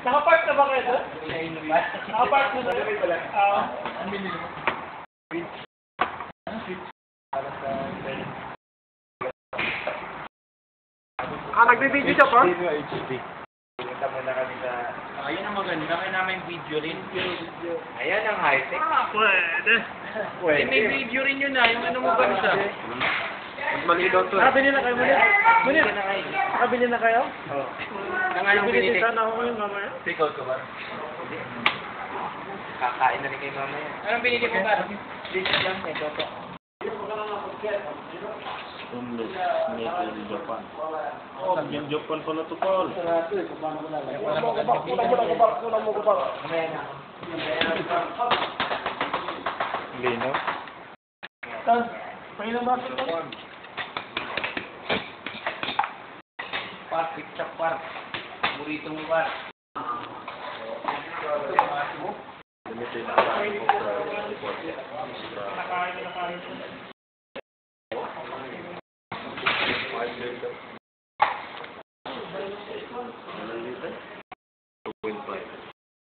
Nakapark na ba kayo doon? Nakapark na doon? Nagbibideo siya pa? Punta muna kami sa... Ayun ang maganda, kaya namin video rin. Ayan ang high-tech. Pwede. Eh, may video rin yun yung ano mo bansa. Mali daw to. Nakabili na kayo, Munir? Nakabili na kayo? Oo. Nangalang Nakabili binili. sana ako ngayon mamaya. Ikaw ka ba? Kakain na rin kayo mamaya. Anong binili mo ba? Dito lang, may toto. Homeless, made in Japan. Yung Japan pala to, Paul. Lino? Pahina ba ito? Park, pizza park. Burrito mo ba? Limited na tayo sa Nakain. 5 liter. 2.5.